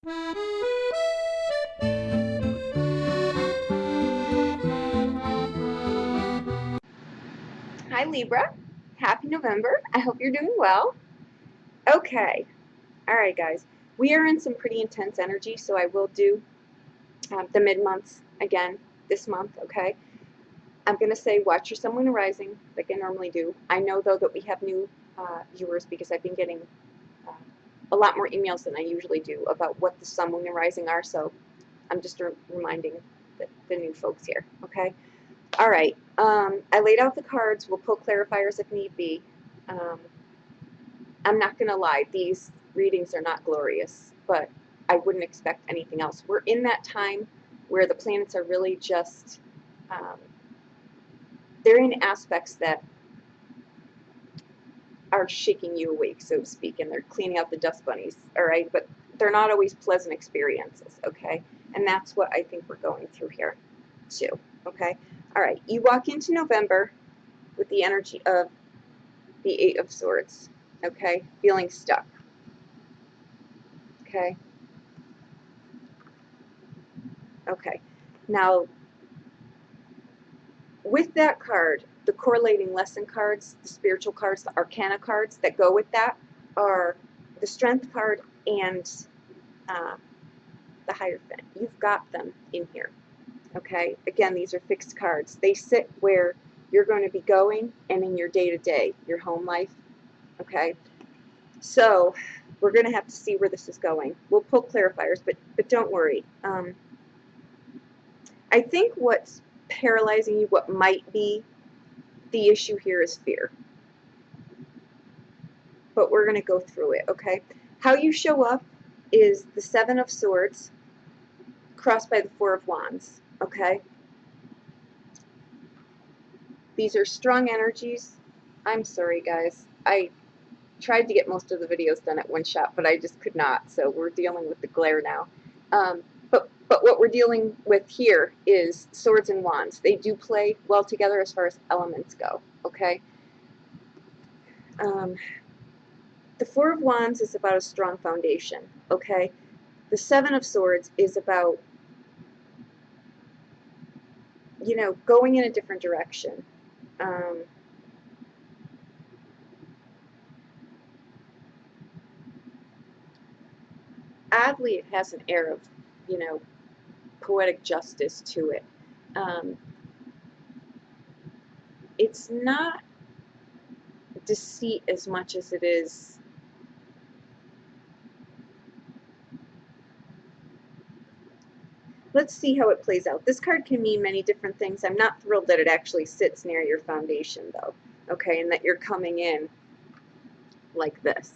Hi Libra, happy November. I hope you're doing well. Okay, all right guys, we are in some pretty intense energy, so I will do the mid-months again this month, okay? I'm going to say watch your sun, moon, and rising like I normally do. I know though that we have new viewers because I've been getting uh, a lot more emails than I usually do about what the sun, moon, and rising are, so I'm just reminding the new folks here, okay? All right, I laid out the cards. We'll pull clarifiers if need be. I'm not going to lie, these readings are not glorious, but I wouldn't expect anything else. We're in that time where the planets are really just, they're in aspects that are shaking you awake, so to speak, and they're cleaning out the dust bunnies, all right? But they're not always pleasant experiences, okay? And that's what I think we're going through here, too, okay? All right, you walk into November with the energy of the Eight of Swords, okay? Feeling stuck, okay? Okay. Now, with that card, the correlating lesson cards, the spiritual cards, the arcana cards that go with that are the strength card and the Hierophant. You've got them in here, okay? Again, these are fixed cards. They sit where you're going to be going and in your day-to-day, your home life, okay? So we're going to have to see where this is going. We'll pull clarifiers, but don't worry. I think what's paralyzing you, what might be the issue here, is fear. But we're going to go through it, okay? How you show up is the Seven of Swords crossed by the Four of Wands, okay? These are strong energies. I'm sorry, guys. I tried to get most of the videos done at one shot, but I just could not, so we're dealing with the glare now. But what we're dealing with here is swords and wands. They do play well together as far as elements go, okay? The Four of Wands is about a strong foundation, okay? The Seven of Swords is about, you know, going in a different direction. Oddly, it has an air of, you know, poetic justice to it. It's not deceit as much as it is let's see how it plays out. This card can mean many different things. I'm not thrilled that it actually sits near your foundation though, okay, and that you're coming in like this.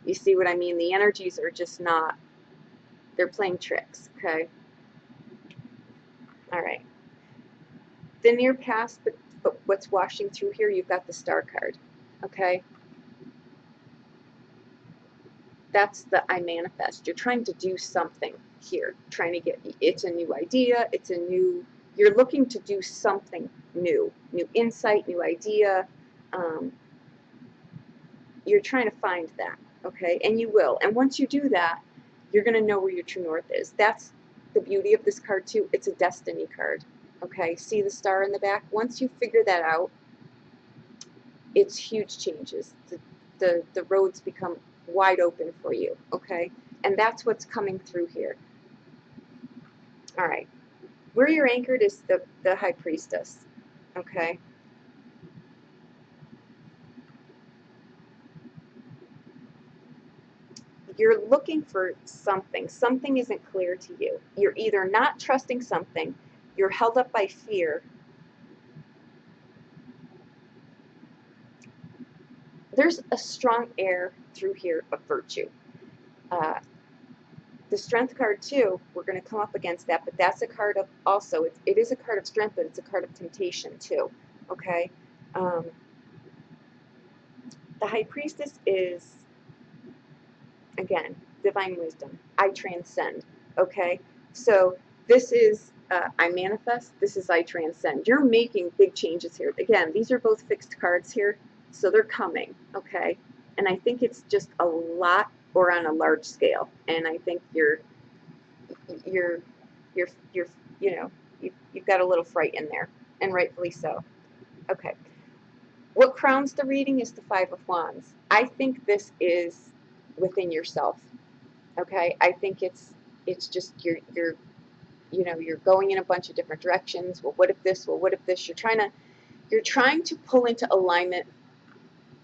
You see what I mean? The energies are just not, they're playing tricks, okay? All right. The near past, but what's washing through here, you've got the Star card, okay? That's the I manifest. You're trying to do something here, trying to get, it's a new idea, it's a new, you're looking to do something new insight, new idea. You're trying to find that, okay? And you will. And once you do that, you're going to know where your true north is. That's the beauty of this card too. It's a destiny card, okay? See the star in the back? Once you figure that out, it's huge changes. The roads become wide open for you, okay? And that's what's coming through here. All right. Where you're anchored is the High Priestess, okay? You're looking for something. Something isn't clear to you. You're either not trusting something, you're held up by fear. There's a strong air through here of virtue. The Strength card too, we're going to come up against that, but that's a card of also, it is a card of strength, but it's a card of temptation too, okay? The High Priestess is, again, divine wisdom. I transcend, okay? So this is I manifest, this is I transcend. You're making big changes here. Again, these are both fixed cards here, so they're coming, okay? And I think it's just a lot or on a large scale. And I think you're you're, you're, you know, you've got a little fright in there, and rightfully so. Okay. What crowns the reading is the Five of Wands. I think this is within yourself. Okay. I think it's just you're you know, you're going in a bunch of different directions. Well, what if this? Well, what if this? You're trying to pull into alignment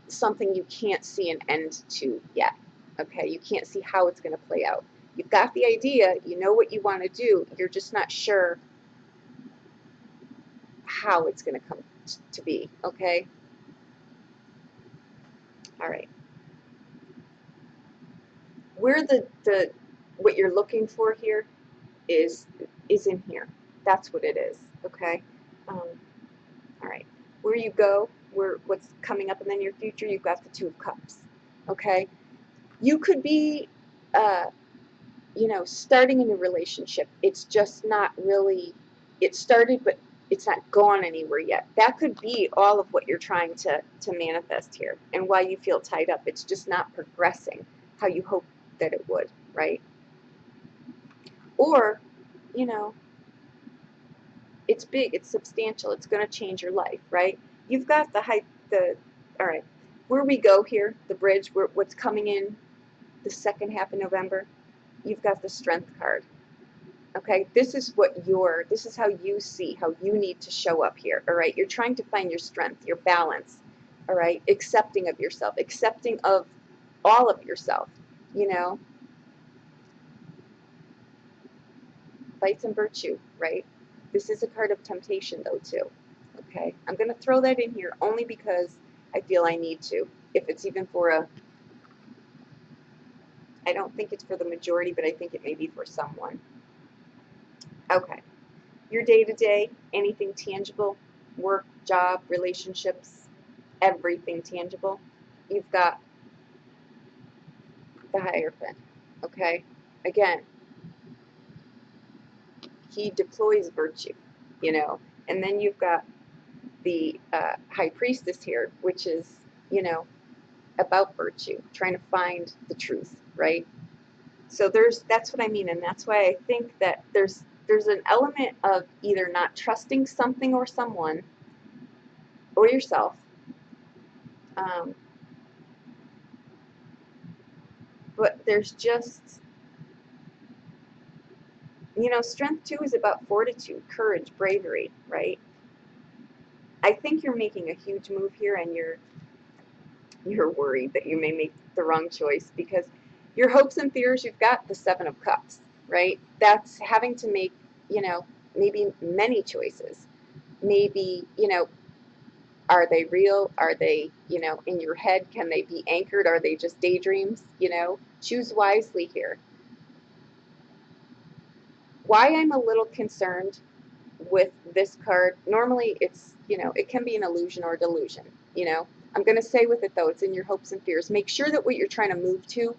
something you can't see an end to yet. Okay, you can't see how it's going to play out. You've got the idea, you know what you want to do, you're just not sure how it's going to come to be. Okay, all right. Where the what you're looking for here is in here. That's what it is. Okay. All right. Where you go, what's coming up in the near future, you've got the Two of Cups. Okay. You could be, uh, you know, starting a new relationship. It's just not really, it started, but it's not gone anywhere yet. That could be all of what you're trying to manifest here and why you feel tied up. It's just not progressing how you hope that it would, right? Or, you know, it's big, it's substantial, it's going to change your life, right? You've got all right, where we go here, the bridge, what's coming in the second half of November, you've got the Strength card. Okay, this is how you see how you need to show up here. All right, you're trying to find your strength, your balance. All right, accepting of yourself, accepting of all of yourself. You know, fight some virtue. Right. This is a card of temptation, though, too. Okay, I'm going to throw that in here only because I feel I need to. If it's even for I don't think it's for the majority, but I think it may be for someone. Okay. Your day-to-day, anything tangible, work, job, relationships, everything tangible, you've got the Hierophant, okay? Again, he deploys virtue, you know, and then you've got the High Priestess here, which is, you know, about virtue, trying to find the truth, right? So that's what I mean, and that's why I think that there's an element of either not trusting something or someone or yourself. Um, but there's just, you know, strength too is about fortitude, courage, bravery, right? I think you're making a huge move here, and you're worried that you may make the wrong choice because your hopes and fears, you've got the Seven of Cups, right? That's having to make, you know, maybe many choices. Maybe, you know, are they real? Are they, you know, in your head? Can they be anchored? Are they just daydreams? You know, choose wisely here. Why I'm a little concerned with this card, normally it's, you know, it can be an illusion or a delusion, you know. I'm going to say with it, though, it's in your hopes and fears. Make sure that what you're trying to move to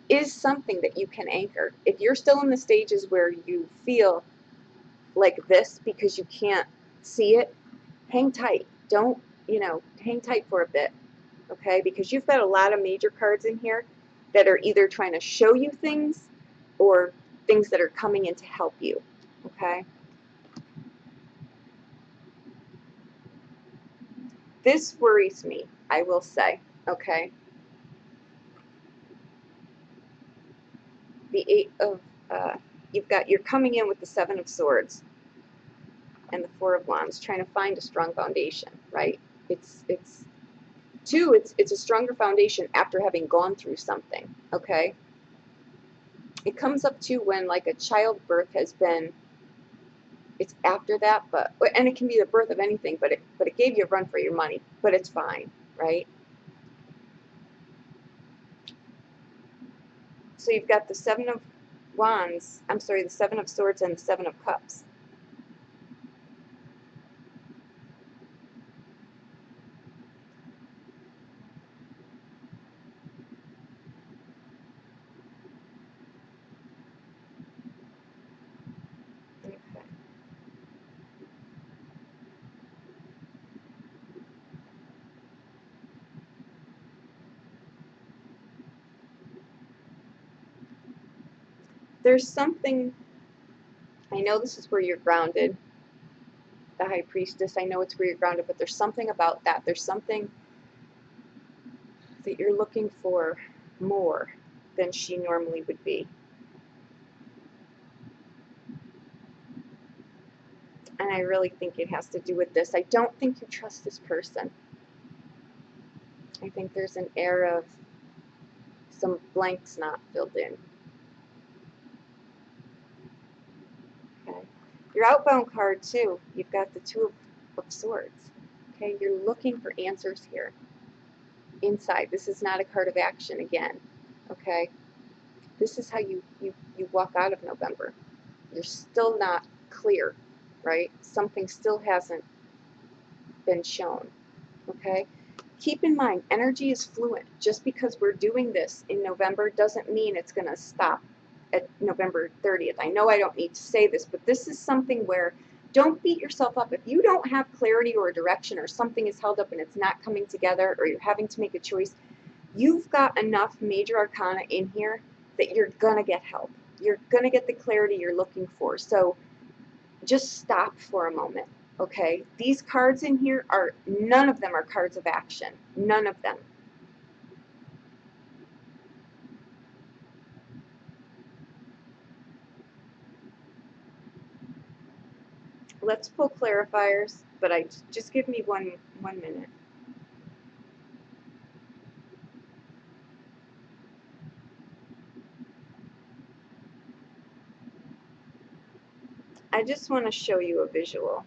is something that you can anchor. If you're still in the stages where you feel like this because you can't see it, hang tight. Don't, you know, hang tight for a bit, okay? Because you've got a lot of major cards in here that are either trying to show you things or things that are coming in to help you, okay? This worries me, I will say, okay? The Eight of, you're coming in with the Seven of Swords and the Four of Wands, trying to find a strong foundation, right? It's a stronger foundation after having gone through something, okay? It comes up too when like a childbirth has been, it's after that, and it can be the birth of anything, but it gave you a run for your money, but it's fine, right? So you've got the Seven of Wands, I'm sorry, the Seven of Swords and the Seven of Cups. Okay. There's something, I know this is where you're grounded, the High Priestess. I know it's where you're grounded, but there's something about that. There's something that you're looking for more than she normally would be. And I really think it has to do with this. I don't think you trust this person. I think there's an air of some blanks not filled in. Okay. Your outbound card too, you've got the Two of Swords. Okay, you're looking for answers here. Inside, this is not a card of action again. Okay, this is how you walk out of November. You're still not clear, right? Something still hasn't been shown. Okay, keep in mind, energy is fluid. Just because we're doing this in November doesn't mean it's going to stop at November 30th. I know I don't need to say this, but this is something where don't beat yourself up. If you don't have clarity or direction, or something is held up and it's not coming together, or you're having to make a choice, you've got enough major arcana in here that you're going to get help. You're going to get the clarity you're looking for. So just stop for a moment. Okay, these cards in here are, none of them are cards of action. None of them. Let's pull clarifiers, but just give me one minute. I just want to show you a visual.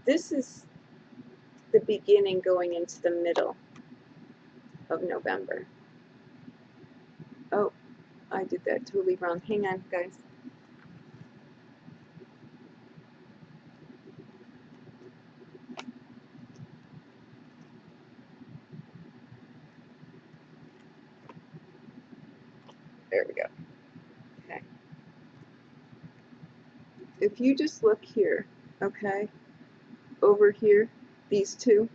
This is the beginning going into the middle of November. Oh, I did that totally wrong. Hang on, guys. There we go. Okay. If you just look here, okay, over here, these two,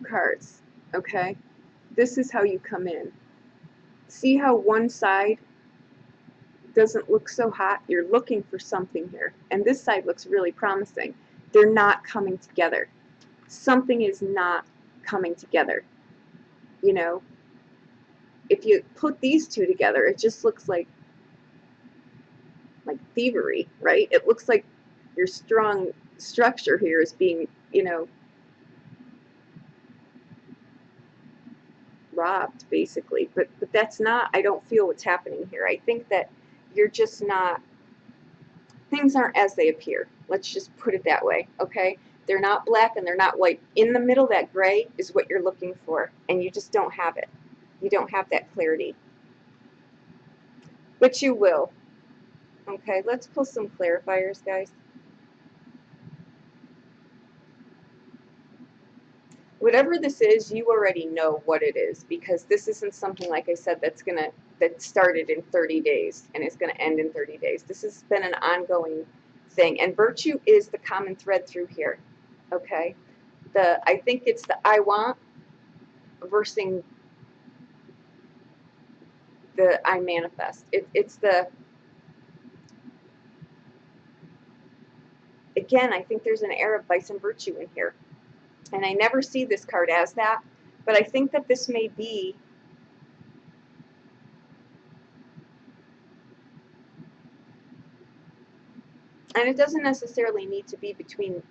cards, okay, this is how you come in. See how one side doesn't look so hot? You're looking for something here. And this side looks really promising. They're not coming together. Something is not coming together. You know, if you put these two together, it just looks like thievery, right? It looks like your strong structure here is being, robbed, basically. But that's not, I don't feel what's happening here. I think that you're just not, things aren't as they appear. Let's just put it that way, okay? They're not black and they're not white. In the middle, that gray is what you're looking for, and you just don't have it. You don't have that clarity. But you will. Okay, let's pull some clarifiers, guys. Whatever this is, you already know what it is, because this isn't something, like I said, that started in 30 days and is going to end in 30 days. This has been an ongoing thing, and virtue is the common thread through here. Okay, I think it's the I want versus the I manifest. It's the, again, I think there's an air of vice and virtue in here. And I never see this card as that, but I think that this may be and it doesn't necessarily need to be between,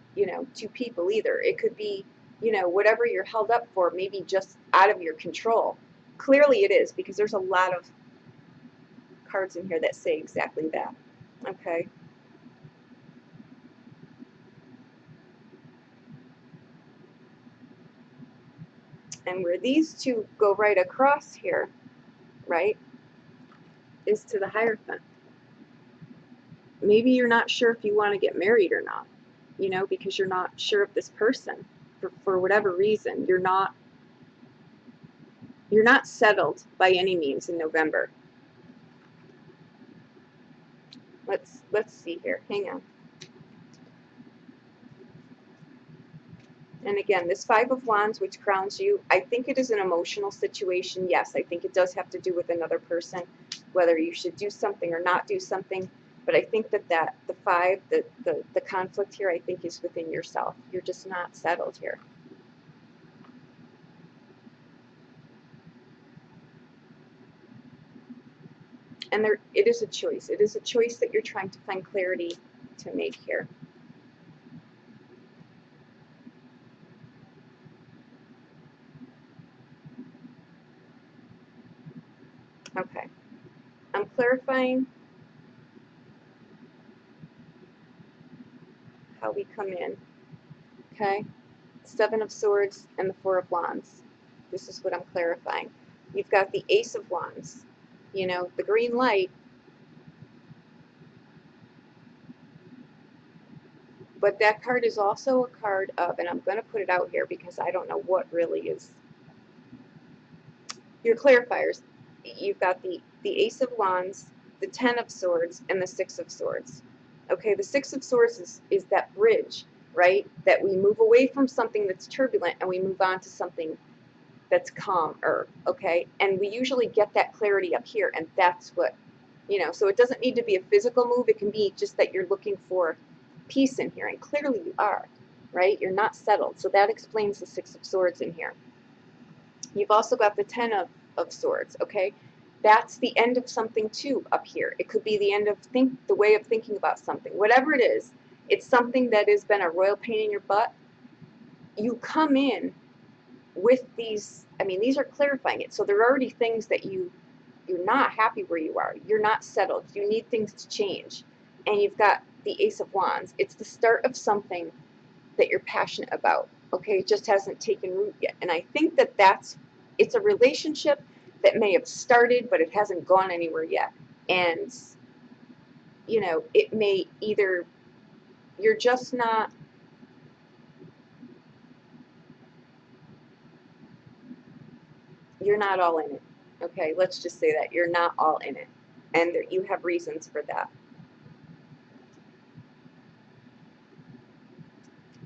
two people either. It could be, whatever you're held up for, maybe just out of your control. Clearly it is, because there's a lot of cards in here that say exactly that. Okay. And where these two go right across here, right, is to the Hierophant. Maybe you're not sure if you want to get married or not, because you're not sure of this person for whatever reason. You're not settled by any means in November. Let's see here. Hang on. And again, this Five of Wands, which crowns you, I think it is an emotional situation. Yes, I think it does have to do with another person, whether you should do something or not do something. But I think that the five, the conflict here, I think is within yourself. You're just not settled here. And there, it is a choice. It is a choice that you're trying to find clarity to make here. Okay. I'm clarifying how we come in. Okay. Seven of Swords and the Four of Wands. This is what I'm clarifying. You've got the Ace of Wands. You know, the green light. But that card is also a card of, and I'm going to put it out here because I don't know what really is your clarifiers. You've got the Ace of Wands, the Ten of Swords, and the Six of Swords. Okay, the Six of Swords is that bridge, right? That we move away from something that's turbulent and we move on to something that's calmer, okay? And we usually get that clarity up here, and that's what, you know, so it doesn't need to be a physical move. It can be just that you're looking for peace in here, and clearly you are, right? You're not settled. So that explains the Six of Swords in here. You've also got the Ten of Swords, okay? That's the end of something too up here. It could be the end of the way of thinking about something. Whatever it is, it's something that has been a royal pain in your butt. You come in with these, I mean, these are clarifying it. So there are already things that you're not happy where you are. You're not settled. You need things to change. And you've got the Ace of Wands. It's the start of something that you're passionate about. Okay, it just hasn't taken root yet. And I think that it's a relationship that may have started, but it hasn't gone anywhere yet. And, you know, it may either, you're just not, you're not all in it. Okay, let's just say that. You're not all in it. And there, you have reasons for that.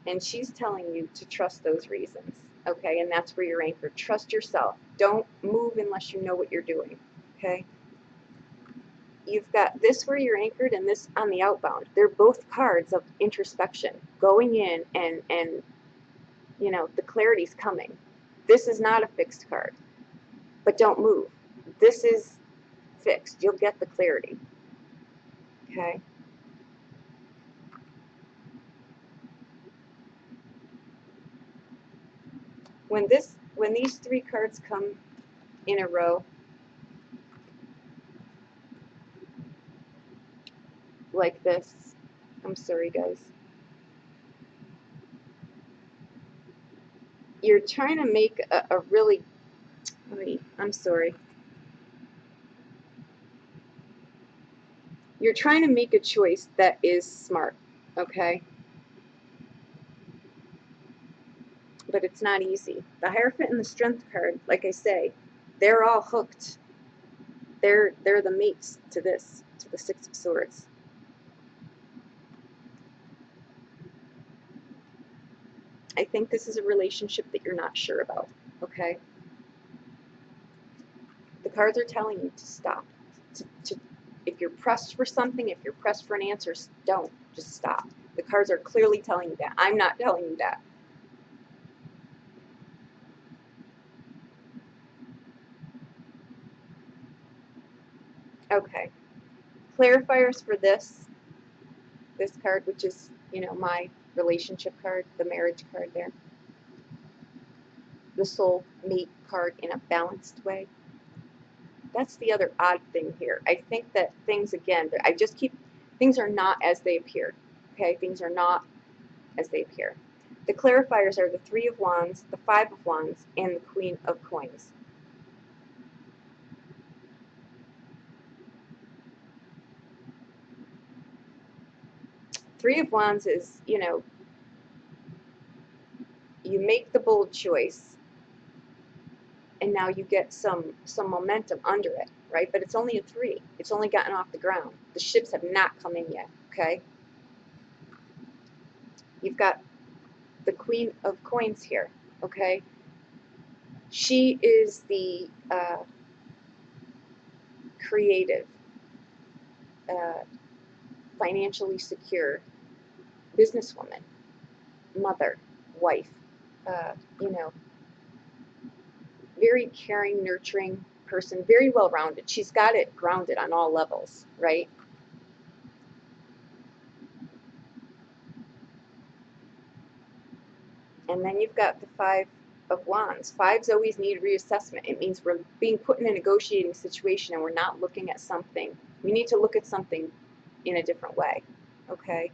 And she's telling you to trust those reasons. Okay, and that's where you're anchored. Trust yourself. Don't move unless you know what you're doing. Okay? You've got this where you're anchored and this on the outbound. They're both cards of introspection, going in and you know, the clarity's coming. This is not a fixed card, but don't move. This is fixed. You'll get the clarity. Okay? When these three cards come in a row, like this, I'm sorry guys. You're trying to make a really, I'm sorry. You're trying to make a choice that is smart, okay? But it's not easy. The Hierophant and the Strength card, like I say, they're all hooked. They're the mates to this, to the Six of Swords. I think this is a relationship that you're not sure about, okay? The cards are telling you to stop. If you're pressed for something, if you're pressed for an answer, don't. Just stop. The cards are clearly telling you that. I'm not telling you that. Okay. Clarifiers for this card, which is, you know, my relationship card, the marriage card there. The soul mate card in a balanced way. That's the other odd thing here. I think that things, again, things are not as they appear. Okay, things are not as they appear. The clarifiers are the Three of Wands, the Five of Wands, and the Queen of Coins. Three of Wands is, you know, you make the bold choice, and now you get some momentum under it, right? But it's only a three. It's only gotten off the ground. The ships have not come in yet, okay? You've got the Queen of Coins here, okay? She is the creative, financially secure businesswoman, mother, wife, you know, very caring, nurturing person, very well-rounded. She's got it grounded on all levels, right? And then you've got the Five of Wands. Fives always need reassessment. It means we're being put in a negotiating situation and we're not looking at something. We need to look at something in a different way, okay?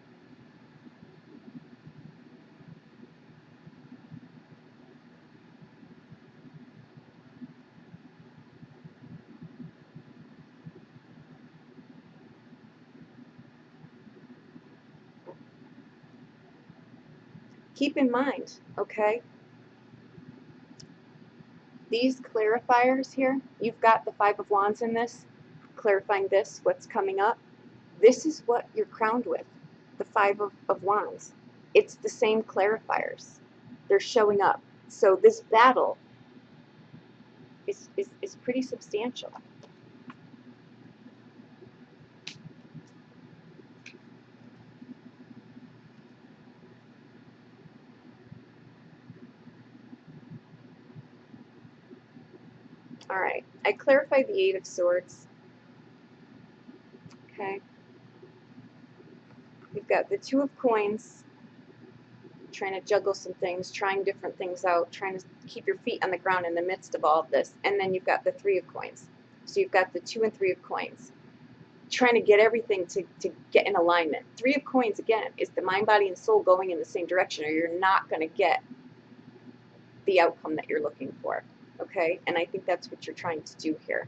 Keep in mind, okay, these clarifiers here, you've got the Five of Wands in this, clarifying this, what's coming up. This is what you're crowned with, the Five of Wands. It's the same clarifiers. They're showing up. So this battle is pretty substantial. All right, I clarified the Eight of Swords. Okay. We've got the Two of Coins, trying to juggle some things, trying different things out, trying to keep your feet on the ground in the midst of all of this. And then you've got the Three of Coins. So you've got the Two and Three of Coins, trying to get everything to get in alignment. Three of Coins, again, is the mind, body, and soul going in the same direction, or you're not going to get the outcome that you're looking for. Okay? And I think that's what you're trying to do here.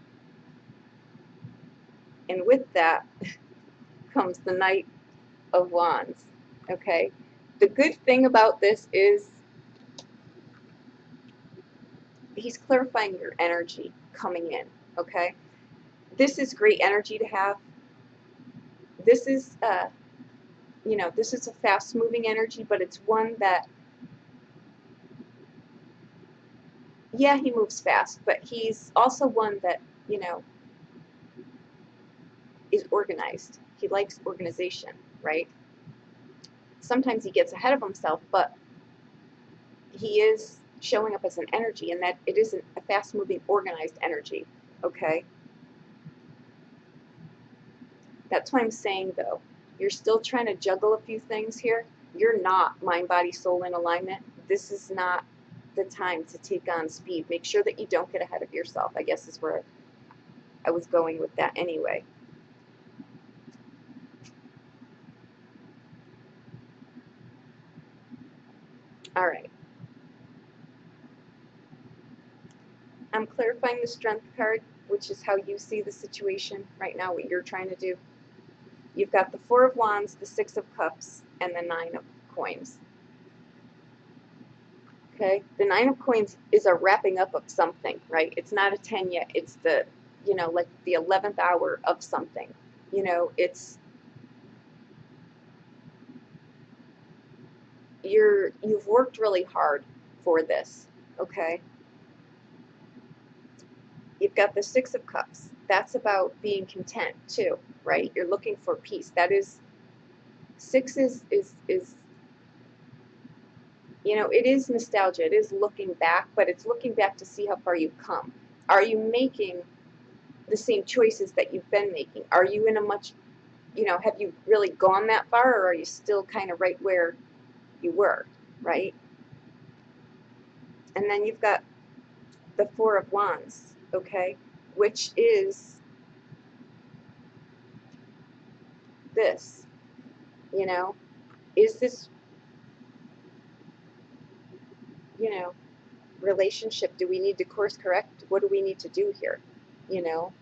And with that comes the Knight of Wands. Okay? The good thing about this is he's clarifying your energy coming in, okay? This is great energy to have. This is, you know, this is a fast-moving energy, but it's one that, yeah, he moves fast, but he's also one that, you know, is organized. He likes organization, right? Sometimes he gets ahead of himself, but he is showing up as an energy, and that it isn't a fast-moving, organized energy, okay? That's why I'm saying, though, you're still trying to juggle a few things here. You're not mind, body, soul in alignment. This is not the time to take on speed. Make sure that you don't get ahead of yourself, I guess is where I was going with that anyway. All right. I'm clarifying the Strength card, which is how you see the situation right now, what you're trying to do. You've got the Four of Wands, the Six of Cups, and the Nine of Coins. Okay, the Nine of Coins is a wrapping up of something, right? It's not a 10 yet. It's the, you know, like the 11th hour of something. You know, it's, you've worked really hard for this, okay? You've got the Six of Cups. That's about being content too, right? You're looking for peace. That is, six is you know, it is nostalgia. It is looking back, but it's looking back to see how far you've come. Are you making the same choices that you've been making? Are you in a much, you know, have you really gone that far, or are you still kind of right where you were, right? And then you've got the Four of Wands, okay, which is this, you know, is this, you know, relationship, do we need to course correct? What do we need to do here, you know?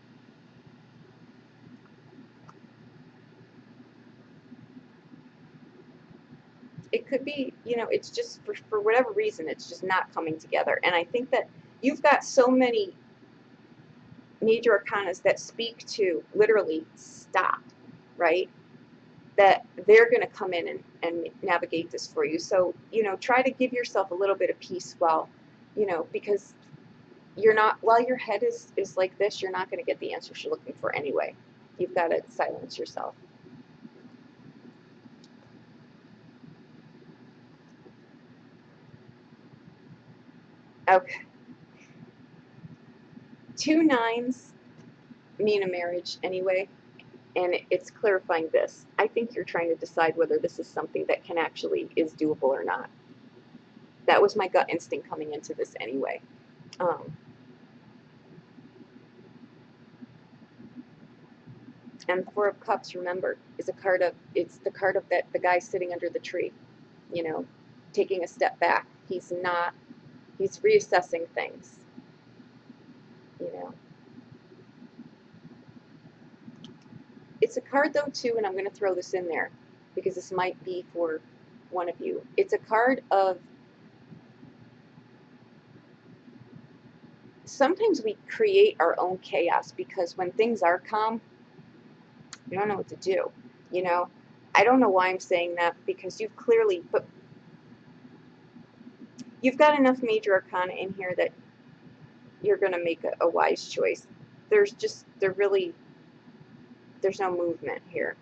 It could be, you know, it's just for whatever reason, it's just not coming together. And I think that you've got so many major arcanas that speak to literally stop, right? that they're going to come in and navigate this for you. So, try to give yourself a little bit of peace while, because you're not, while your head is like this, you're not going to get the answers you're looking for anyway. You've got to silence yourself. Okay. 2 9s mean a marriage anyway, and it's clarifying this. I think you're trying to decide whether this is something that can actually is doable or not. That was my gut instinct coming into this anyway. And the Four of Cups, remember, is a card of, it's the card of that the guy sitting under the tree, taking a step back. He's reassessing things, you know. It's a card though too, and I'm going to throw this in there because this might be for one of you. It's a card of, sometimes we create our own chaos because when things are calm, you don't know what to do, I don't know why I'm saying that, because you've clearly, but you've got enough major arcana in here that you're going to make a wise choice. There's no movement here.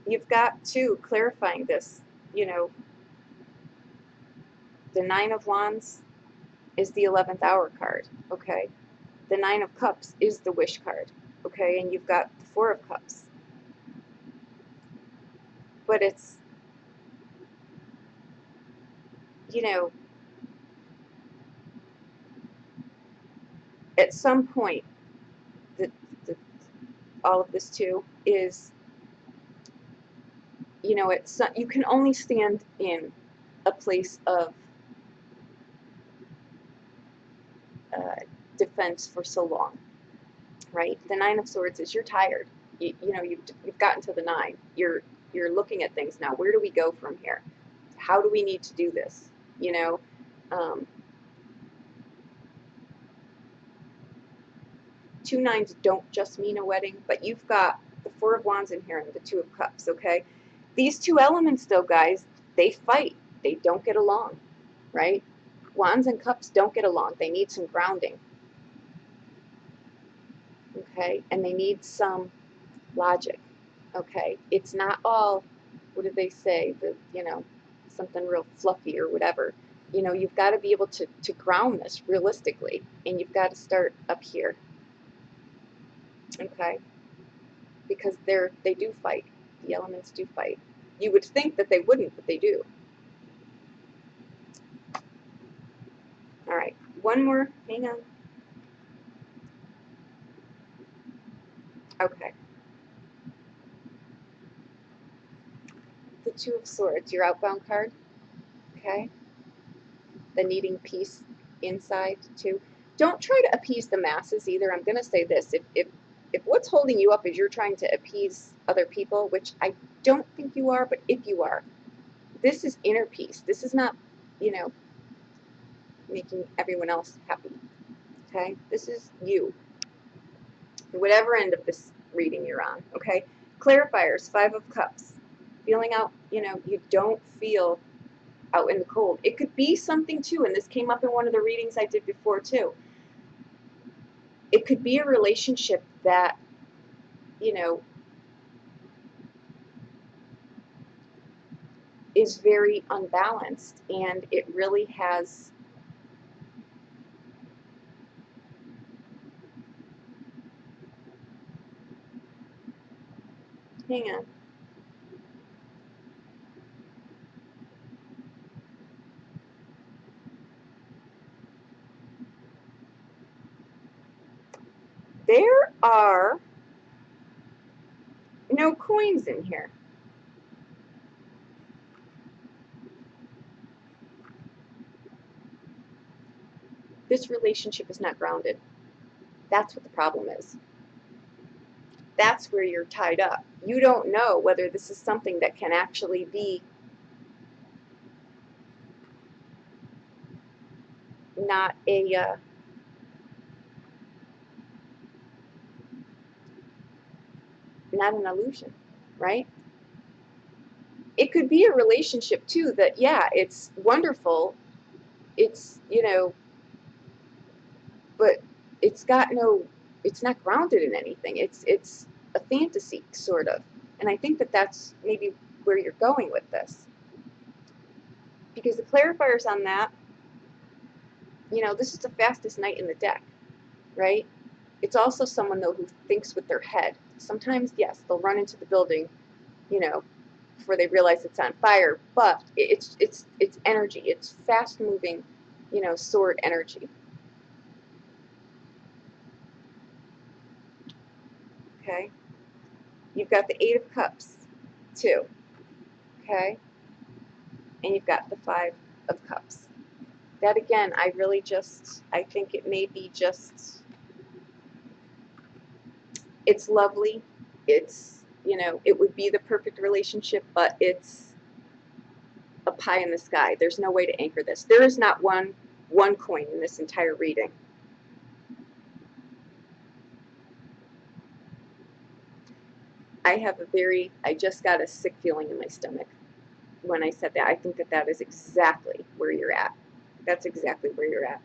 You've got to, clarifying this, the Nine of Wands is the 11th hour card, okay? The Nine of Cups is the wish card, okay? And you've got the Four of Cups. But it's, at some point, all of this too is, you can only stand in a place of defense for so long, right? The Nine of Swords is, you're tired. You've gotten to the 9. You're looking at things now. Where do we go from here? How do we need to do this? Two 9s don't just mean a wedding, but you've got the Four of Wands in here and the Two of Cups, okay? These two elements, though, guys, they fight. They don't get along, right? Wands and Cups don't get along. They need some grounding, okay? And they need some logic, okay? It's not all, what do they say, something real fluffy or whatever. You've got to be able to ground this realistically, and you've got to start up here, okay? Because they do fight. The elements do fight. You would think that they wouldn't, but they do. All right, one more. Hang on. Okay. The Two of Swords, your outbound card. Okay. The needing peace inside too. Don't try to appease the masses either. I'm going to say this: if what's holding you up is you're trying to appease other people, which I don't think you are, but if you are, this is inner peace. This is not, making everyone else happy. Okay? This is you. Whatever end of this reading you're on. Okay? Clarifiers, Five of Cups. Feeling out, you don't feel out in the cold. It could be something too, and this came up in one of the readings I did before too. It could be a relationship that, is very unbalanced, and it really has, hang on. There are no coins in here. This relationship is not grounded. That's what the problem is. That's where you're tied up. You don't know whether this is something that can actually be not a not an illusion, right? It could be a relationship too that, yeah, it's wonderful. It's, but it's got no, it's not grounded in anything. It's a fantasy, sort of. And I think that that's maybe where you're going with this. Because the clarifiers on that, this is the fastest knight in the deck, right? It's also someone, though, who thinks with their head. Sometimes, yes, they'll run into the building, you know, before they realize it's on fire, but it's energy. It's fast moving, sword energy. Okay? You've got the Eight of Cups, too. Okay? And you've got the Five of Cups. That, again, I think it may be just, it's lovely. It's, it would be the perfect relationship, but it's a pie in the sky. There's no way to anchor this. There is not one coin in this entire reading. I just got a sick feeling in my stomach when I said that. I think that that is exactly where you're at. That's exactly where you're at.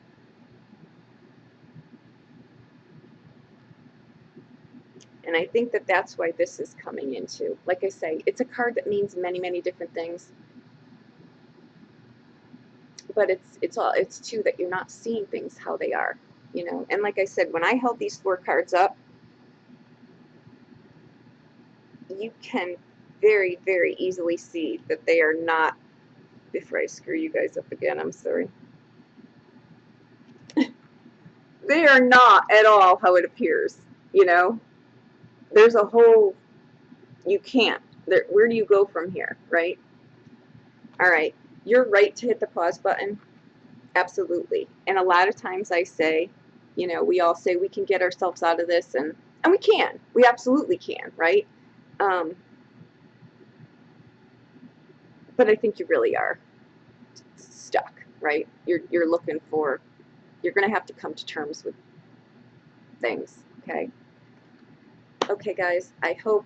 And I think that that's why this is coming into. Like I say, it's a card that means many, many different things. But it's too that you're not seeing things how they are, And like I said, when I held these four cards up, you can very, very easily see that they are not, before I screw you guys up again, I'm sorry. They are not at all how it appears, There's a whole, you can't. Where do you go from here, right? All right, you're right to hit the pause button. Absolutely. And a lot of times I say, we all say we can get ourselves out of this, and we can. We absolutely can, right? But I think you really are stuck, right? You're looking for, you're going to have to come to terms with things, okay? Okay, guys, I hope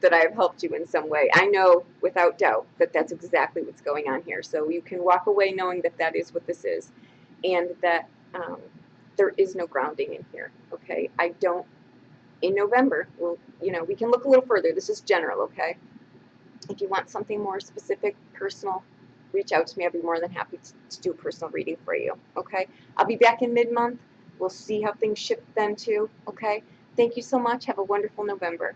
that I've helped you in some way. I know without doubt that that's exactly what's going on here. So you can walk away knowing that that is what this is, and that there is no grounding in here, okay? In November, we can look a little further. This is general, okay? If you want something more specific, personal, reach out to me. I'll be more than happy to do a personal reading for you, okay? I'll be back in mid-month. We'll see how things shift then, too, okay? Thank you so much. Have a wonderful November.